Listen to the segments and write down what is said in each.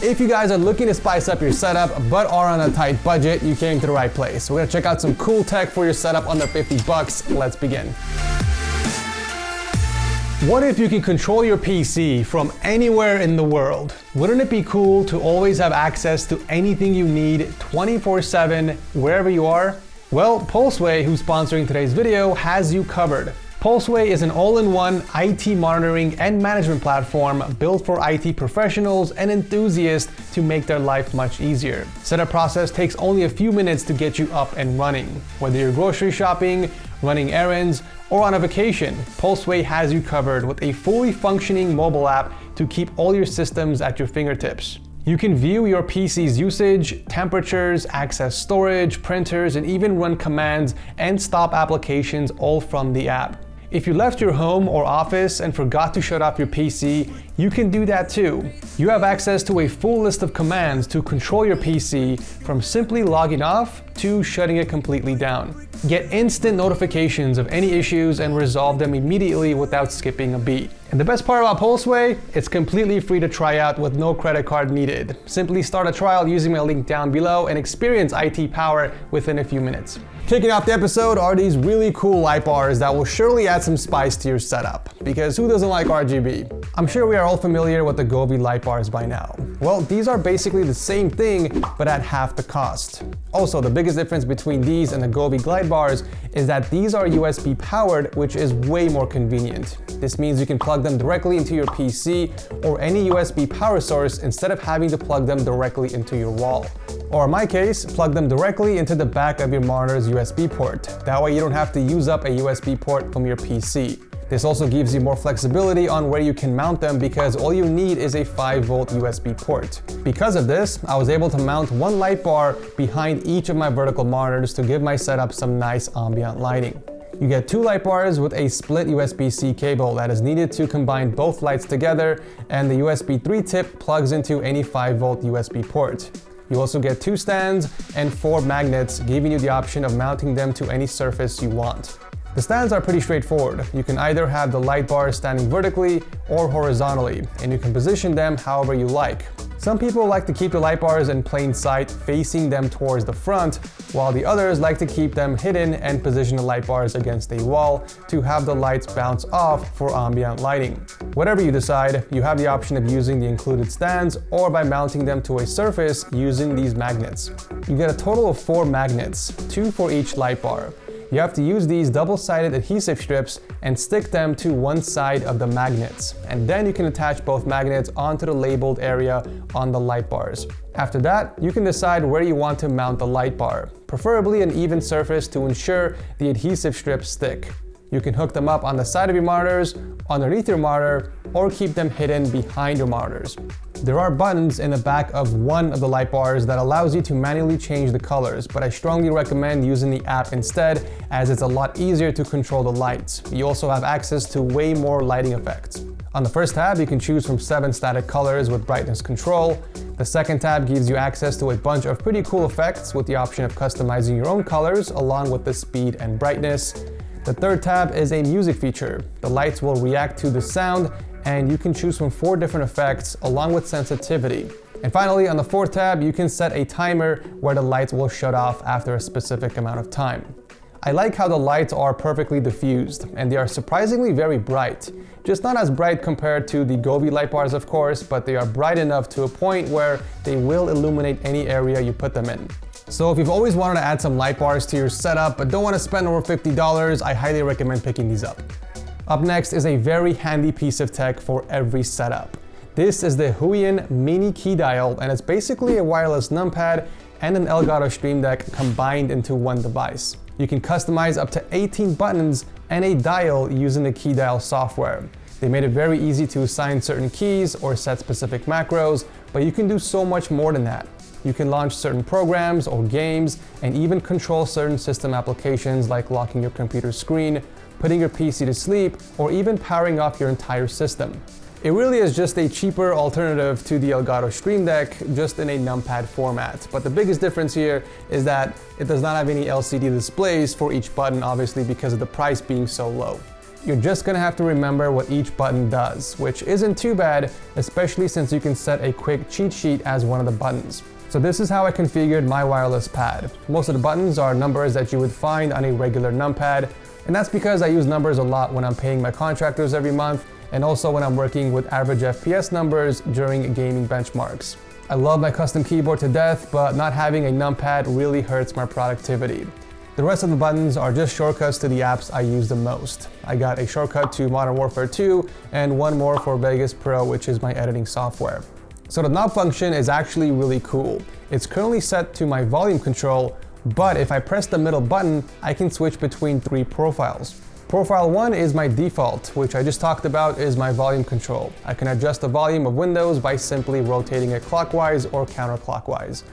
If you guys are looking to spice up your setup but are on a tight budget, you came to the right place. We're gonna check out some cool tech for your setup under 50 bucks. Let's begin. What if you can control your PC from anywhere in the world? Wouldn't it be cool to always have access to anything you need 24/7 wherever you are? Well, Pulseway, who's sponsoring today's video, has you covered. Pulseway is an all-in-one IT monitoring and management platform built for IT professionals and enthusiasts to make their life much easier. Setup process takes only a few minutes to get you up and running. Whether you're grocery shopping, running errands, or on a vacation, Pulseway has you covered with a fully functioning mobile app to keep all your systems at your fingertips. You can view your PC's usage, temperatures, access storage, printers, and even run commands and stop applications all from the app. If you left your home or office and forgot to shut off your PC, you can do that too. You have access to a full list of commands to control your PC, from simply logging off to shutting it completely down. Get instant notifications of any issues and resolve them immediately without skipping a beat. And the best part about Pulseway, it's completely free to try out with no credit card needed. Simply start a trial using my link down below and experience IT power within a few minutes. Kicking off the episode are these really cool light bars that will surely add some spice to your setup, because who doesn't like RGB? I'm sure we are all familiar with the RGB Light Bars by now. Well, these are basically the same thing, but at half the cost. Also, the biggest difference between these and the RGB Light Bars is that these are USB powered, which is way more convenient. This means you can plug them directly into your PC or any USB power source instead of having to plug them directly into your wall. Or in my case, plug them directly into the back of your monitor's USB port. That way you don't have to use up a USB port from your PC. This also gives you more flexibility on where you can mount them, because all you need is a 5-volt USB port. Because of this, I was able to mount one light bar behind each of my vertical monitors to give my setup some nice ambient lighting. You get 2 light bars with a split USB-C cable that is needed to combine both lights together, and the USB 3 tip plugs into any 5-volt USB port. You also get 2 stands and 4 magnets, giving you the option of mounting them to any surface you want. The stands are pretty straightforward. You can either have the light bars standing vertically or horizontally, and you can position them however you like. Some people like to keep the light bars in plain sight, facing them towards the front, while the others like to keep them hidden and position the light bars against a wall to have the lights bounce off for ambient lighting. Whatever you decide, you have the option of using the included stands or by mounting them to a surface using these magnets. You get a total of 4 magnets, 2 for each light bar. You have to use these double-sided adhesive strips and stick them to one side of the magnets. And then you can attach both magnets onto the labeled area on the light bars. After that, you can decide where you want to mount the light bar, preferably an even surface to ensure the adhesive strips stick. You can hook them up on the side of your monitors, underneath your monitor, or keep them hidden behind your monitors. There are buttons in the back of one of the light bars that allows you to manually change the colors, but I strongly recommend using the app instead, as it's a lot easier to control the lights. You also have access to way more lighting effects. On the first tab, you can choose from 7 static colors with brightness control. The second tab gives you access to a bunch of pretty cool effects with the option of customizing your own colors along with the speed and brightness. The third tab is a music feature. The lights will react to the sound, and you can choose from 4 different effects along with sensitivity. And finally, on the 4th tab, you can set a timer where the lights will shut off after a specific amount of time. I like how the lights are perfectly diffused, and they are surprisingly very bright. Just not as bright compared to the RGB light bars, of course, but they are bright enough to a point where they will illuminate any area you put them in. So if you've always wanted to add some light bars to your setup but don't want to spend over $50, I highly recommend picking these up. Up next is a very handy piece of tech for every setup. This is the Huion Mini Key Dial, and it's basically a wireless numpad and an Elgato Stream Deck combined into one device. You can customize up to 18 buttons and a dial using the Key Dial software. They made it very easy to assign certain keys or set specific macros, but you can do so much more than that. You can launch certain programs or games and even control certain system applications like locking your computer screen, putting your PC to sleep, or even powering off your entire system. It really is just a cheaper alternative to the Elgato Stream Deck, just in a numpad format. But the biggest difference here is that it does not have any LCD displays for each button, obviously because of the price being so low. You're just gonna have to remember what each button does, which isn't too bad, especially since you can set a quick cheat sheet as one of the buttons. So this is how I configured my wireless pad. Most of the buttons are numbers that you would find on a regular numpad, and that's because I use numbers a lot when I'm paying my contractors every month, and also when I'm working with average FPS numbers during gaming benchmarks. I love my custom keyboard to death, but not having a numpad really hurts my productivity. The rest of the buttons are just shortcuts to the apps I use the most. I got a shortcut to Modern Warfare 2 and one more for Vegas Pro, which is my editing software. So the knob function is actually really cool. It's currently set to my volume control, but if I press the middle button, I can switch between 3 profiles. Profile 1 is my default, which I just talked about is my volume control. I can adjust the volume of windows by simply rotating it clockwise or counterclockwise.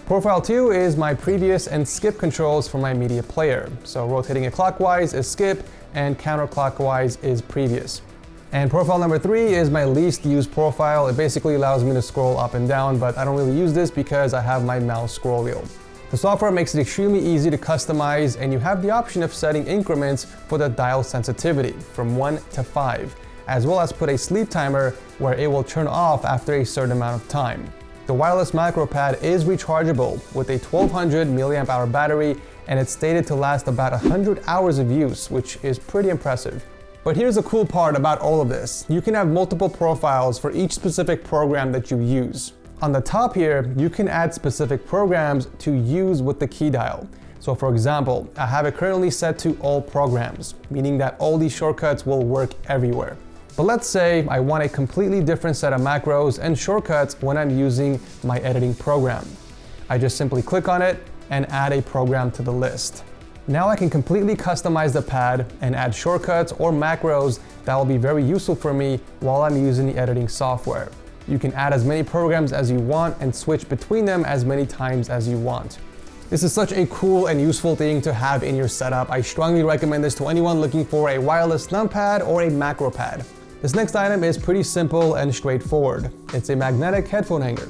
Profile 2 is my previous and skip controls for my media player. So rotating it clockwise is skip and counterclockwise is previous. And profile number 3 is my least used profile. It basically allows me to scroll up and down, but I don't really use this because I have my mouse scroll wheel. The software makes it extremely easy to customize, and you have the option of setting increments for the dial sensitivity from 1 to 5, as well as put a sleep timer where it will turn off after a certain amount of time. The wireless macro pad is rechargeable with a 1200 mAh battery, and it's stated to last about 100 hours of use, which is pretty impressive. But here's the cool part about all of this. You can have multiple profiles for each specific program that you use. On the top here, you can add specific programs to use with the key dial. So for example, I have it currently set to all programs, meaning that all these shortcuts will work everywhere. But let's say I want a completely different set of macros and shortcuts when I'm using my editing program. I just simply click on it and add a program to the list. Now I can completely customize the pad and add shortcuts or macros that will be very useful for me while I'm using the editing software. You can add as many programs as you want and switch between them as many times as you want. This is such a cool and useful thing to have in your setup. I strongly recommend this to anyone looking for a wireless numpad or a macro pad. This next item is pretty simple and straightforward. It's a magnetic headphone hanger.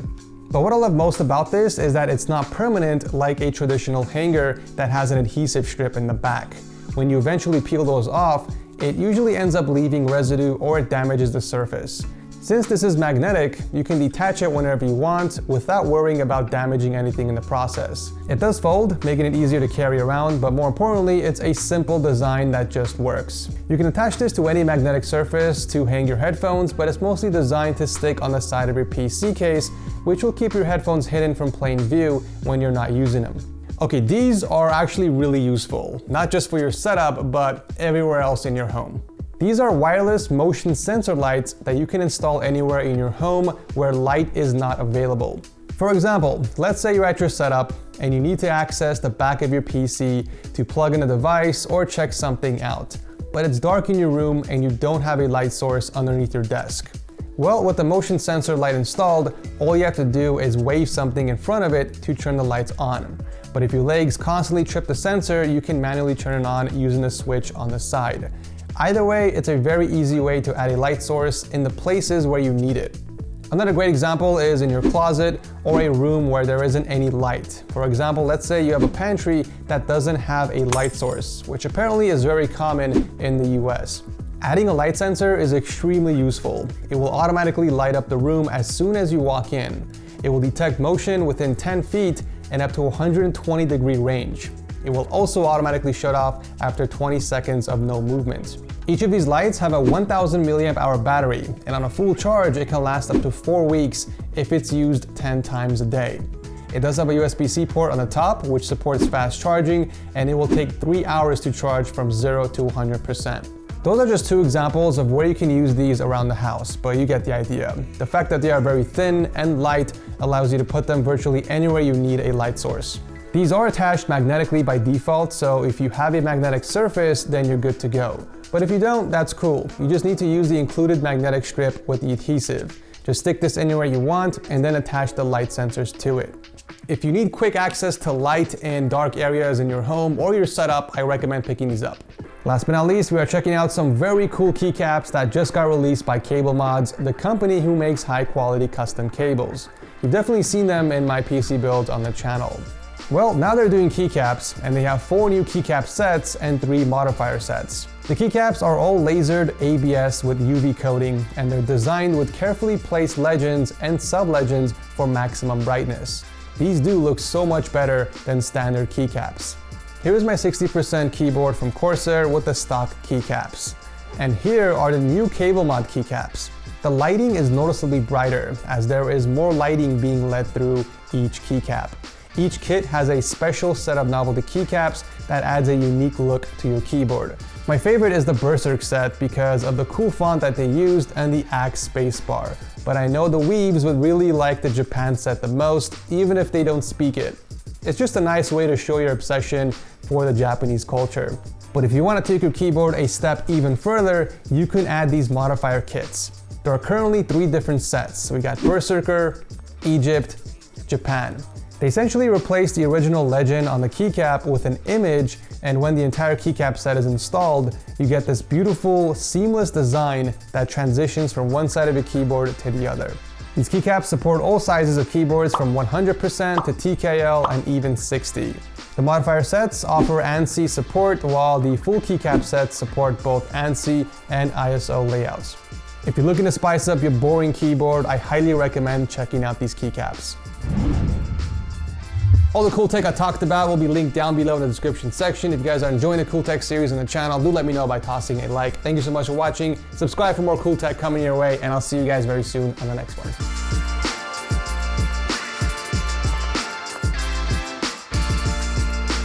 But what I love most about this is that it's not permanent like a traditional hanger that has an adhesive strip in the back. When you eventually peel those off, it usually ends up leaving residue or it damages the surface. Since this is magnetic, you can detach it whenever you want without worrying about damaging anything in the process. It does fold, making it easier to carry around, but more importantly, it's a simple design that just works. You can attach this to any magnetic surface to hang your headphones, but it's mostly designed to stick on the side of your PC case, which will keep your headphones hidden from plain view when you're not using them. Okay, these are actually really useful, not just for your setup, but everywhere else in your home. These are wireless motion sensor lights that you can install anywhere in your home where light is not available. For example, let's say you're at your setup and you need to access the back of your PC to plug in a device or check something out, but it's dark in your room and you don't have a light source underneath your desk. Well, with the motion sensor light installed, all you have to do is wave something in front of it to turn the lights on. But if your legs constantly trip the sensor, you can manually turn it on using the switch on the side. Either way, it's a very easy way to add a light source in the places where you need it. Another great example is in your closet or a room where there isn't any light. For example, let's say you have a pantry that doesn't have a light source, which apparently is very common in the US. Adding a light sensor is extremely useful. It will automatically light up the room as soon as you walk in. It will detect motion within 10 feet and up to 120-degree range. It will also automatically shut off after 20 seconds of no movement. Each of these lights have a 1000 mAh battery, and on a full charge, it can last up to 4 weeks if it's used 10 times a day. It does have a USB-C port on the top, which supports fast charging, and it will take 3 hours to charge from 0 to 100%. Those are just 2 examples of where you can use these around the house, but you get the idea. The fact that they are very thin and light allows you to put them virtually anywhere you need a light source. These are attached magnetically by default, so if you have a magnetic surface, then you're good to go. But if you don't, that's cool. You just need to use the included magnetic strip with the adhesive. Just stick this anywhere you want and then attach the light sensors to it. If you need quick access to light in dark areas in your home or your setup, I recommend picking these up. Last but not least, we are checking out some very cool keycaps that just got released by Cable Mods, the company who makes high-quality custom cables. You've definitely seen them in my PC builds on the channel. Well, now they're doing keycaps, and they have 4 new keycap sets and 3 modifier sets. The keycaps are all lasered ABS with UV coating, and they're designed with carefully placed legends and sub-legends for maximum brightness. These do look so much better than standard keycaps. Here's my 60% keyboard from Corsair with the stock keycaps. And here are the new cable mod keycaps. The lighting is noticeably brighter as there is more lighting being let through each keycap. Each kit has a special set of novelty keycaps that adds a unique look to your keyboard. My favorite is the Berserk set because of the cool font that they used and the Axe spacebar. But I know the weebs would really like the Japan set the most, even if they don't speak it. It's just a nice way to show your obsession for the Japanese culture. But if you want to take your keyboard a step even further, you can add these modifier kits. There are currently 3 different sets. We got Berserker, Egypt, Japan. They essentially replace the original legend on the keycap with an image, and when the entire keycap set is installed, you get this beautiful, seamless design that transitions from one side of your keyboard to the other. These keycaps support all sizes of keyboards from 100% to TKL and even 60. The modifier sets offer ANSI support, while the full keycap sets support both ANSI and ISO layouts. If you're looking to spice up your boring keyboard, I highly recommend checking out these keycaps. All the cool tech I talked about will be linked down below in the description section. If you guys are enjoying the cool tech series on the channel, do let me know by tossing a like. Thank you so much for watching. Subscribe for more cool tech coming your way, and I'll see you guys very soon on the next one.